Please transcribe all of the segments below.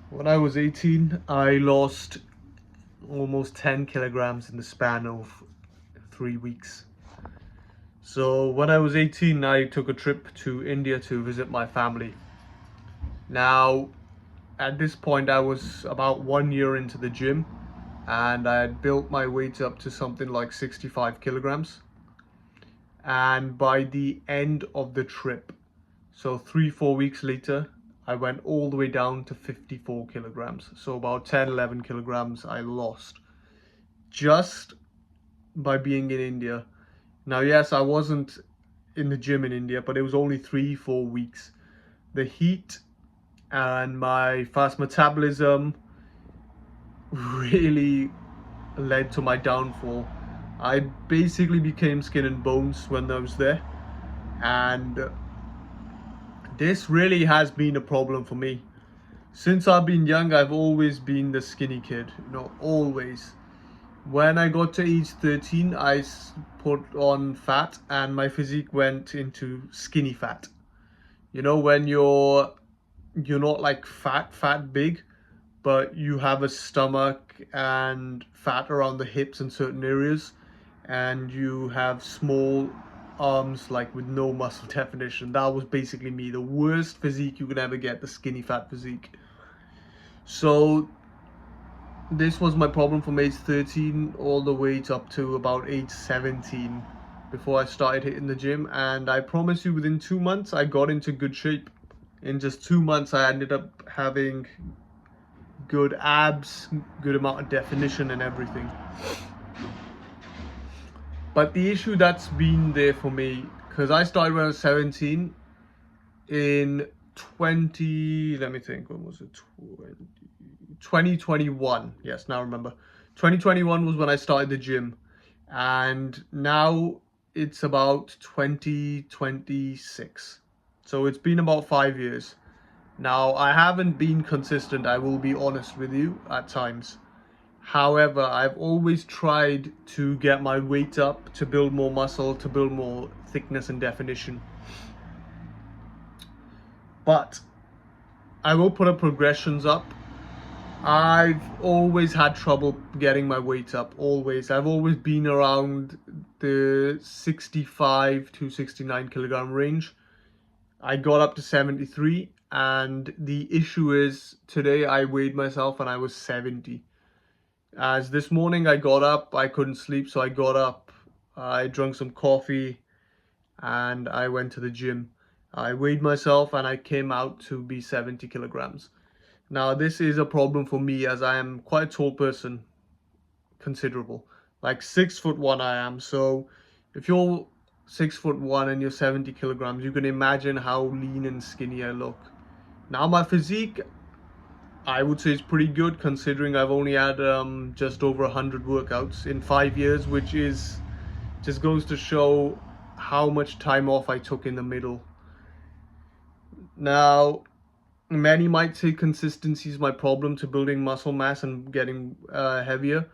When I was 18, I lost almost 10 kilograms in the span of 3 weeks. So when I was 18, I took a trip to India to visit my family. Now, at this point, I was about 1 year into the gym and I had built my weight up to something like 65 kilograms. And by the end of the trip, so 3, 4 weeks later, I went all the way down to 54 kilograms. So about 10, 11 kilograms I lost just by being in India. Now, yes, I wasn't in the gym in India, but it was only 3, 4 weeks. The heat and my fast metabolism really led to my downfall. I basically became skin and bones when I was there, and this really has been a problem for me. Since I've been young, I've always been the skinny kid, always. When I got to age 13, I put on fat and my physique went into skinny fat. When you're not like fat big, but you have a stomach and fat around the hips in certain areas, and you have small arms like with no muscle definition. That was basically me. The worst physique you could ever get, the skinny fat physique. So this was my problem from age 13 all the way up to about age 17 before I started hitting the gym. And I promise you, within 2 months, I got into good shape. In just 2 months, I ended up having good abs, good amount of definition and everything. But the issue that's been there for me, because I started when I was 17, in let me think, when was it? 2021. Yes, now I remember. 2021 was when I started the gym. And now it's about 2026. So it's been about 5 years. Now, I haven't been consistent, I will be honest with you, at times. However, I've always tried to get my weight up, to build more muscle, to build more thickness and definition. But I will put up progressions up. I've always had trouble getting my weight up, always. I've always been around the 65 to 69 kilogram range. I got up to 73, and the issue is today I weighed myself and I was 70. As this morning I got up, I couldn't sleep, so I got up, I drank some coffee, and I went to the gym. I weighed myself and I came out to be 70 kilograms. Now, this is a problem for me as I am quite a tall person, considerable. Like 6'1" I am, so if you're 6'1" and you're 70 kilograms, you can imagine how lean and skinny I look. Now, my physique, I would say, is pretty good considering I've only had just over 100 workouts in 5 years, which is just goes to show how much time off I took in the middle. Now, many might say consistency is my problem to building muscle mass and getting heavier.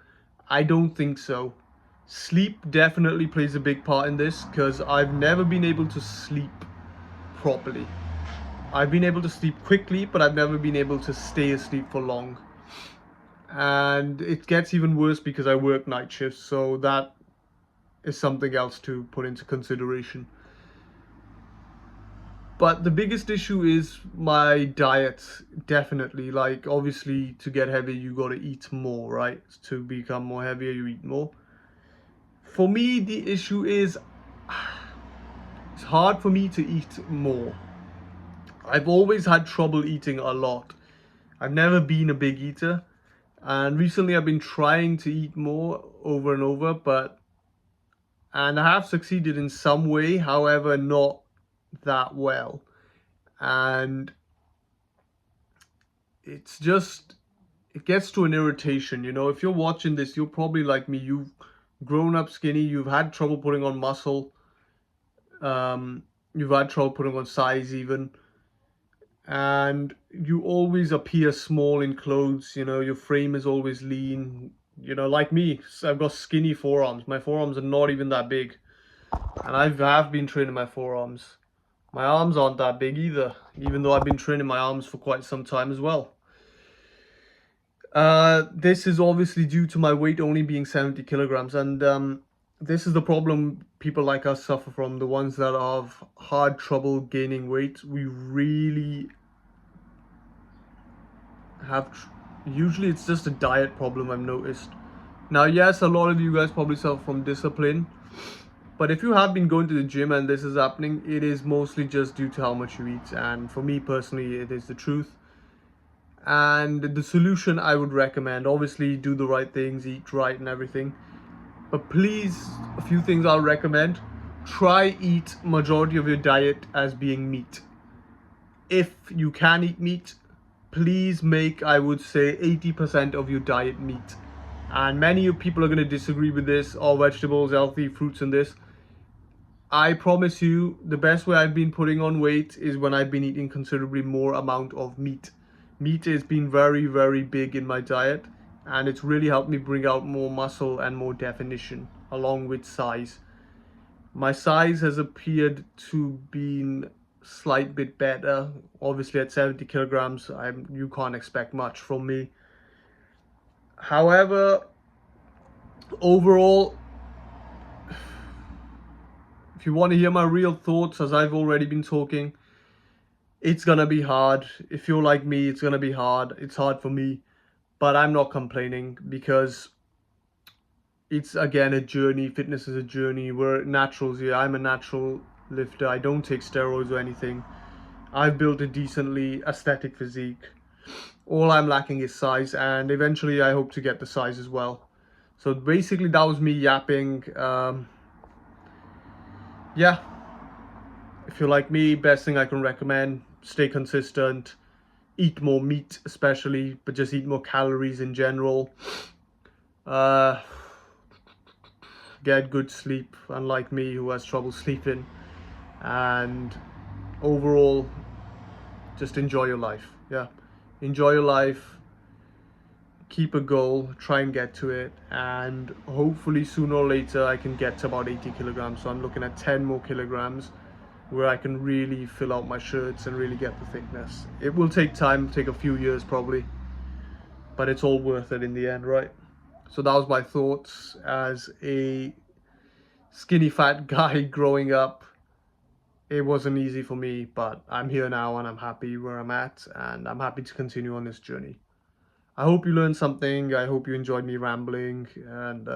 I don't think so. Sleep definitely plays a big part in this because I've never been able to sleep properly. I've been able to sleep quickly, but I've never been able to stay asleep for long. And it gets even worse because I work night shifts, so that is something else to put into consideration. But the biggest issue is my diet, definitely. Like, obviously, to get heavy, you got to eat more, right? To become more heavier, you eat more. For me, the issue is it's hard for me to eat more. I've always had trouble eating a lot. I've never been a big eater. And recently I've been trying to eat more over and over, and I have succeeded in some way, however, not that well. And it gets to an irritation. If you're watching this, you're probably like me. You've grown up skinny, you've had trouble putting on muscle, you've had trouble putting on size even, and you always appear small in clothes. Your frame is always lean. Like me, I've got skinny forearms. My forearms are not even that big, and I have been training my forearms. My arms aren't that big either, even though I've been training my arms for quite some time as well. This is obviously due to my weight only being 70 kilograms, and this is the problem people like us suffer from, the ones that have hard trouble gaining weight. We really have, usually it's just a diet problem, I've noticed. Now, yes, a lot of you guys probably suffer from discipline, but if you have been going to the gym and this is happening, it is mostly just due to how much you eat. And for me personally, it is the truth. And the solution I would recommend, obviously do the right things, eat right and everything, but please, a few things I'll recommend: try eat majority of your diet as being meat. If you can eat meat, please make, I would say, 80% of your diet meat. And many people are going to disagree with this: all vegetables, healthy fruits, and this. I promise you, the best way I've been putting on weight is when I've been eating considerably more amount of meat. Meat has been very, very big in my diet, and it's really helped me bring out more muscle and more definition, along with size. My size has appeared to be slight bit better. Obviously, at 70 kilograms, you can't expect much from me. However, overall, if you want to hear my real thoughts, as I've already been talking, it's gonna be hard. If you're like me, it's gonna be hard. It's hard for me, but I'm not complaining because it's again a journey. Fitness is a journey. We're naturals here. I'm a natural lifter. I don't take steroids or anything. I've built a decently aesthetic physique. All I'm lacking is size, and eventually I hope to get the size as well. So basically, that was me yapping. Yeah, if you're like me, best thing I can recommend: stay consistent, eat more meat especially, but just eat more calories in general. Uh, get good sleep, unlike me who has trouble sleeping, and overall, just enjoy your life. Yeah, enjoy your life. Keep a goal, try and get to it, and hopefully sooner or later I can get to about 80 kilograms. So I'm looking at 10 more kilograms where I can really fill out my shirts and really get the thickness. It will take time, take a few years probably, but it's all worth it in the end, right? So that was my thoughts as a skinny fat guy growing up. It wasn't easy for me, but I'm here now and I'm happy where I'm at, and I'm happy to continue on this journey. I hope you learned something. I hope you enjoyed me rambling, and